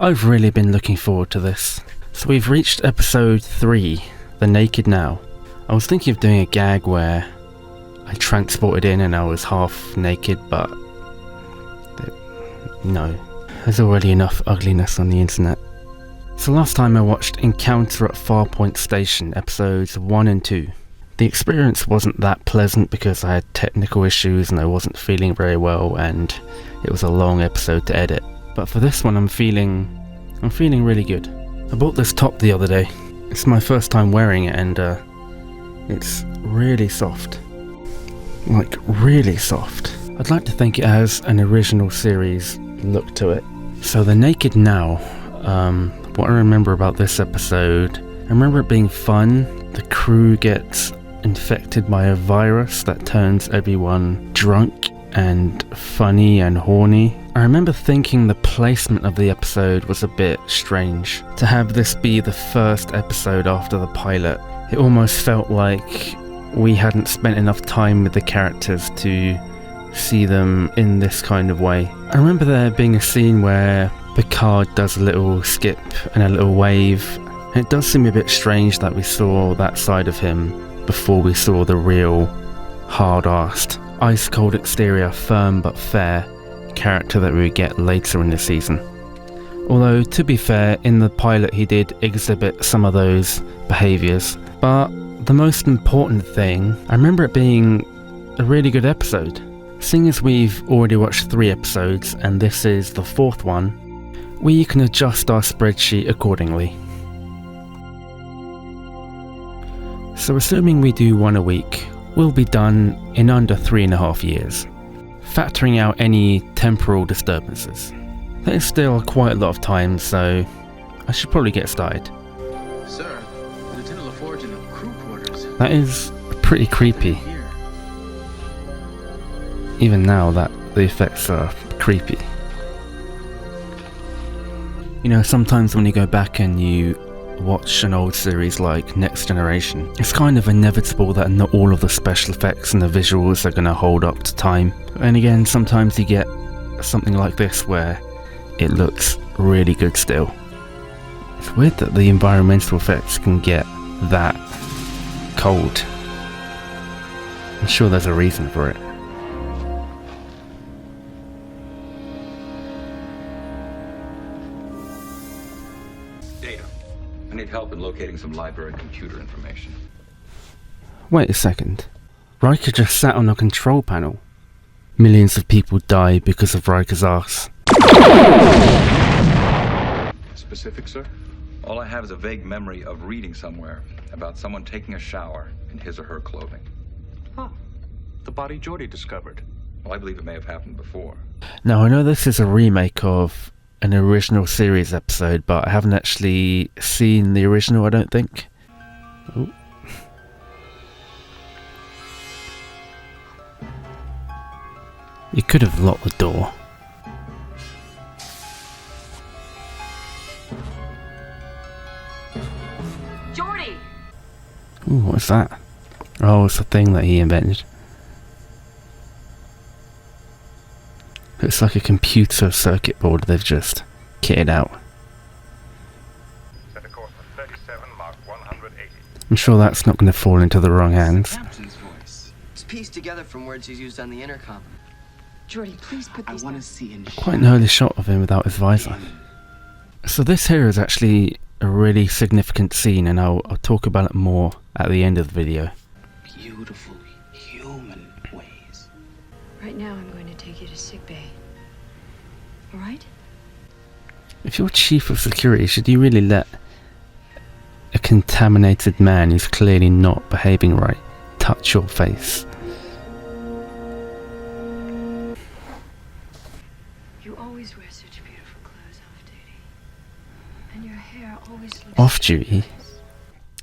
I've really been looking forward to this. So we've reached episode 3, The Naked Now. I was thinking of doing a gag where I transported in and I was half naked, but no. There's already enough ugliness on the internet. So last time I watched Encounter at Farpoint Station, episodes 1 and 2. The experience wasn't that pleasant because I had technical issues and I wasn't feeling very well, and it was a long episode to edit. But for this one I'm feeling really good. I bought this top the other day. It's my first time wearing it, and it's really soft. Like really soft. I'd like to think it has an original series look to it. So The Naked Now, what I remember about this episode, I remember it being fun. The crew gets infected by a virus that turns everyone drunk and funny and horny. I remember thinking the placement of the episode was a bit strange. To have this be the first episode after the pilot, it almost felt like we hadn't spent enough time with the characters to see them in this kind of way. I remember there being a scene where Picard does a little skip and a little wave, and it does seem a bit strange that we saw that side of him before we saw the real hard-arsed, ice-cold exterior, firm but fair character that we would get later in the season. Although, to be fair, in the pilot he did exhibit some of those behaviours, but the most important thing, I remember it being a really good episode. Seeing as we've already watched 3 episodes and this is the 4th one, we can adjust our spreadsheet accordingly. So assuming we do 1 a week, we'll be done in under 3.5 years, factoring out any temporal disturbances. That is still quite a lot of time, so I should probably get started. Sir, Lieutenant LaForge in the crew quarters. That is pretty creepy. Even now that the effects are creepy. You know, sometimes when you go back and you watch an old series like Next Generation, it's kind of inevitable that not all of the special effects and the visuals are going to hold up to time. And again, sometimes you get something like this where it looks really good still. It's weird that the environmental effects can get that cold. I'm sure there's a reason for it. I need help in locating some library computer information. Wait a second. Riker just sat on a control panel. Millions of people die because of Riker's arse. Specific, sir? All I have is a vague memory of reading somewhere about someone taking a shower in his or her clothing. Huh. The body Geordi discovered. Well, I believe it may have happened before. Now, I know this is a remake of an original series episode, but I haven't actually seen the original, I don't think. Ooh. You could have locked the door. Geordi! Ooh, what's that? Oh, it's a thing that he invented. Looks like a computer circuit board they've just kitted out. Set a course for 37, mark 180. I'm sure that's not going to fall into the wrong hands. Captain's voice. It's pieced together from words he's used on the intercom. Geordi, please put these... I want to see in Quite an early shot of him without his visor. So this here is actually a really significant scene, and I'll talk about it more at the end of the video. beautiful human ways. Right now I'm going to take you to sickbay. All right? If you're chief of security, should you really let a contaminated man who's clearly not behaving right touch your face? You always wear such beautiful clothes off duty. And your hair always looks... Off duty?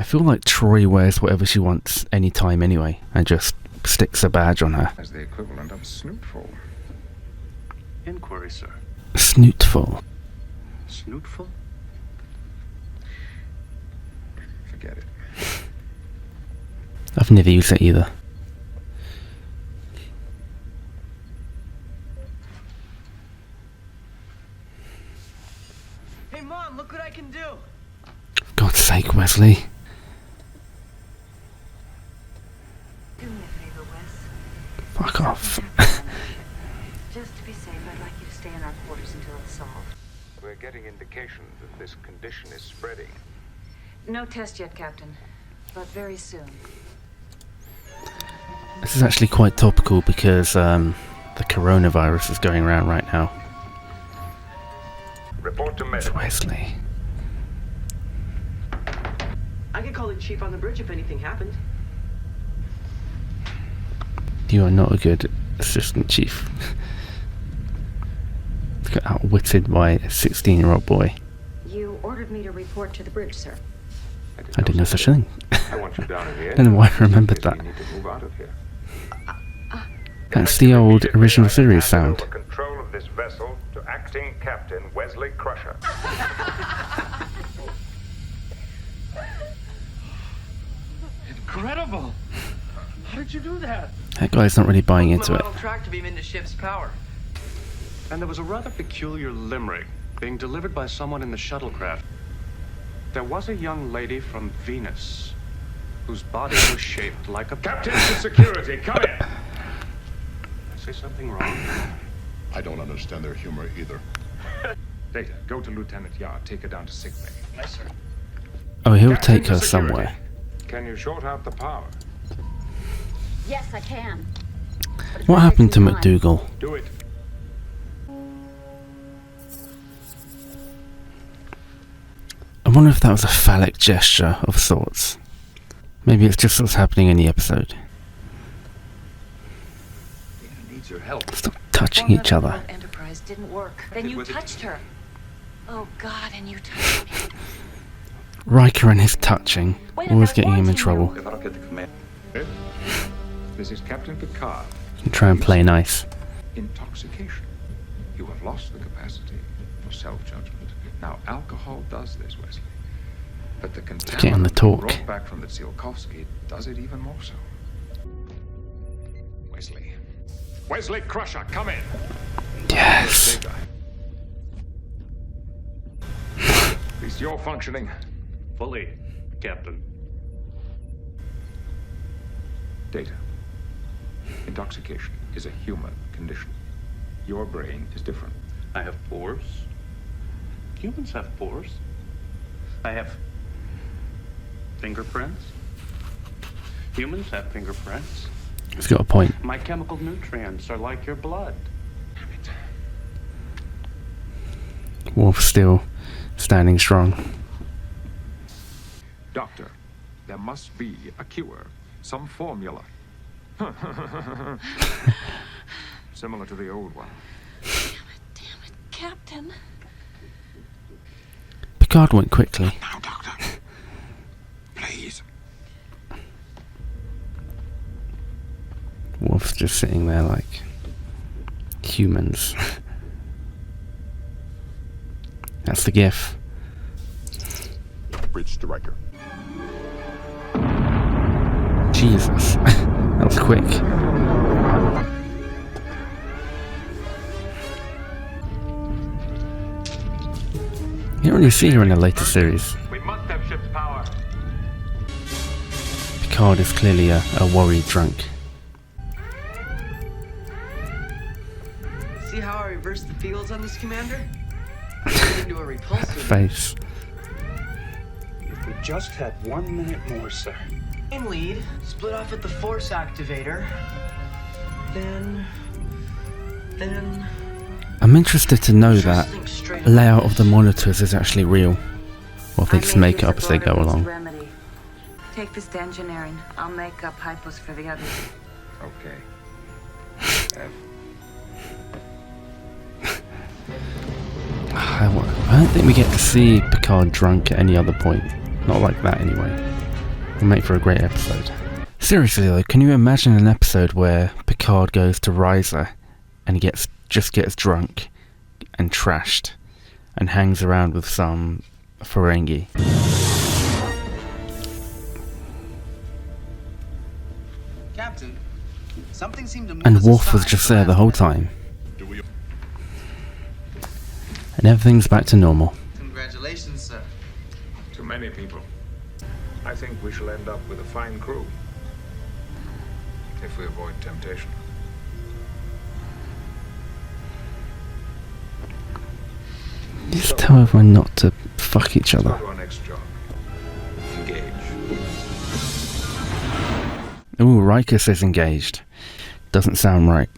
I feel like Troy wears whatever she wants anytime anyway, and just sticks a badge on her. As the equivalent of snootful. Inquiry, sir. Snootful. Snootful? Forget it. I've never used it either. Wesley. Do me a favor, Wes. Fuck off. Just to be safe, I'd like you to stay in our quarters until it's solved. We're getting indications that this condition is spreading. No test yet, Captain, but very soon. This is actually quite topical because the coronavirus is going around right now. Report to It's medic. Wesley. I could call the chief on the bridge if anything happened. You are not a good assistant chief. Got outwitted by a 16-year-old boy. You ordered me to report to the bridge, sir. I didn't know such a thing. I want you down in the I don't know why I remembered that. You need to move out of here. That's the old original series sound. Over control of this vessel to acting Captain Wesley Crusher. Incredible! How did you do that? That guy's not really buying into it. My model tractor beam into ship's power. And there was a rather peculiar limerick being delivered by someone in the shuttlecraft. There was a young lady from Venus whose body was shaped like a... Captain to security, come in! Say something wrong? I don't understand their humor either. Data, go to Lieutenant Yard. Take her down to sick bay. Yes, sir. Oh, he'll Captain take to her security. somewhere. Can you short out the power? Yes, I can. What happened to McDougal? Do it. I wonder if that was a phallic gesture of sorts. Maybe it's just what's happening in the episode. Dana needs your help. Stop touching each other. Enterprise didn't work. Then you Was it- touched her. Oh God, and you touched me. Riker and his touching, Wait a always minute, getting him in watching trouble. If I don't get the command. This is Captain Picard. And try and play nice. Intoxication. You have lost the capacity for self-judgment. Now, alcohol does this, Wesley. But the Get on the contaminant talk. brought back from the Tsiolkovsky does it even more so. Wesley. Wesley Crusher, come in. Yes. Big guy. At least you're functioning. Fully, Captain. Data. Intoxication is a human condition. Your brain is different. I have pores. Humans have pores. I have fingerprints. Humans have fingerprints. He's got a point. My chemical nutrients are like your blood. Damn it. Worf still standing strong. Doctor, there must be a cure, some formula. Similar to the old one. Damn it, Captain. Picard went quickly. Now, Doctor. Please. Worf's just sitting there like humans. That's the gif. Bridge to Riker. Jesus. That was quick. You don't really see her in the later series. We must have ship's power. Picard is clearly a worried drunk. See how I reversed the fields on this, Commander? Turned into a repulsor. Face. If we just had 1 minute more, sir. Aim lead, split off at the force activator. Then... I'm interested to know that Think straight the layout of the monitors is actually real. Or if they just make it up as they go along. Remedy. Take this to engineering. I'll make up hypos for the others. Okay. I don't think we get to see Picard drunk at any other point. Not like that anyway. It'll make for a great episode. Seriously though, can you imagine an episode where Picard goes to Riser and he just gets drunk and trashed and hangs around with some Ferengi? Captain, something seemed to move And us Worf was aside just for there the last whole minute. time. Do we? And everything's back to normal. Congratulations, sir. Too many people. I think we shall end up with a fine crew. If we avoid temptation. Just tell everyone not to fuck each other. Go to our next job. Engage. Ooh, Riker says engaged. Doesn't sound right.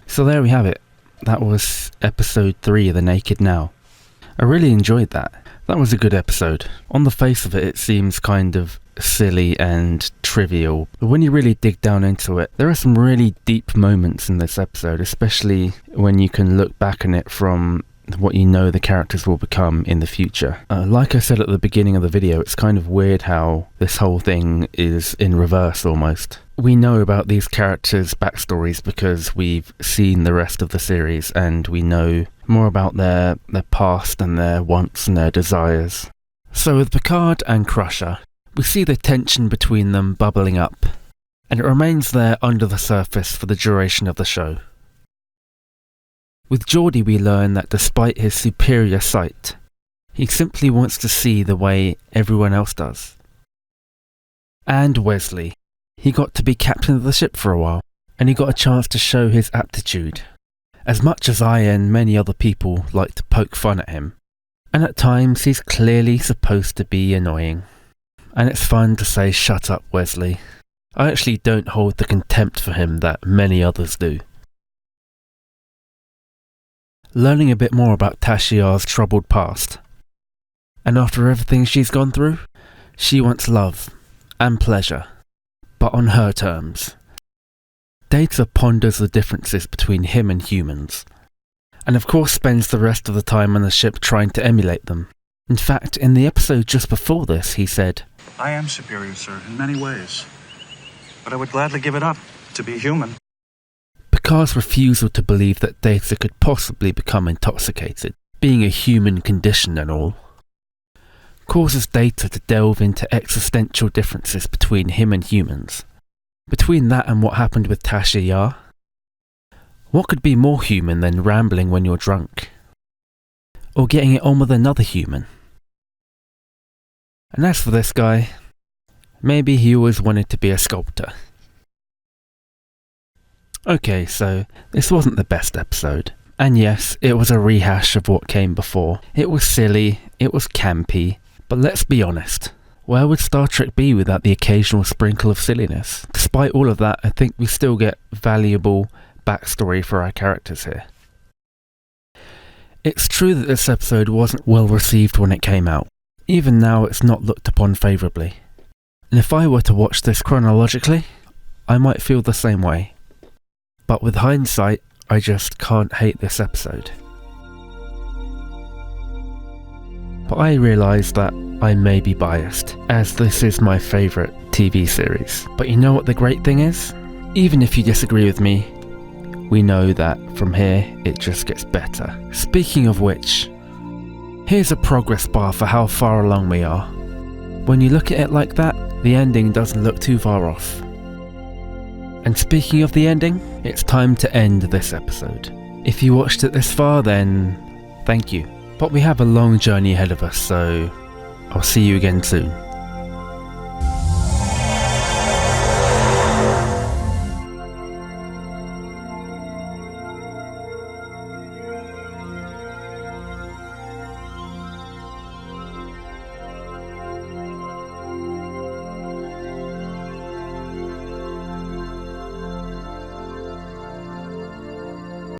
So there we have it. That was episode 3 of The Naked Now. I really enjoyed that. That was a good episode. On the face of it, it seems kind of silly and trivial. But when you really dig down into it, there are some really deep moments in this episode, especially when you can look back on it from what you know the characters will become in the future. Like I said at the beginning of the video, it's kind of weird how this whole thing is in reverse almost. We know about these characters' backstories because we've seen the rest of the series and we know more about their past and their wants and their desires. So with Picard and Crusher, we see the tension between them bubbling up, and it remains there under the surface for the duration of the show. With Geordi, we learn that despite his superior sight, he simply wants to see the way everyone else does. And Wesley, he got to be captain of the ship for a while, and he got a chance to show his aptitude. As much as I and many other people like to poke fun at him, and at times he's clearly supposed to be annoying. And it's fun to say, "Shut up, Wesley." I actually don't hold the contempt for him that many others do. Learning a bit more about Tashiar's troubled past. And after everything she's gone through, she wants love and pleasure, but on her terms. Data ponders the differences between him and humans, and of course spends the rest of the time on the ship trying to emulate them. In fact, in the episode just before this, he said, "I am superior, sir, in many ways, but I would gladly give it up to be human." Picard's refusal to believe that Data could possibly become intoxicated, being a human condition and all, causes Data to delve into existential differences between him and humans. Between that and what happened with Tasha Yar, what could be more human than rambling when you're drunk? Or getting it on with another human? And as for this guy, maybe he always wanted to be a sculptor. Okay, so this wasn't the best episode. And yes, it was a rehash of what came before. It was silly, it was campy, but let's be honest. Where would Star Trek be without the occasional sprinkle of silliness? Despite all of that, I think we still get valuable backstory for our characters here. It's true that this episode wasn't well received when it came out. Even now, it's not looked upon favourably. And if I were to watch this chronologically, I might feel the same way. But with hindsight, I just can't hate this episode. But I realise that I may be biased, as this is my favourite TV series. But you know what the great thing is? Even if you disagree with me, we know that from here it just gets better. Speaking of which, here's a progress bar for how far along we are. When you look at it like that, the ending doesn't look too far off. And speaking of the ending, it's time to end this episode. If you watched it this far, then thank you. But we have a long journey ahead of us, so I'll see you again soon.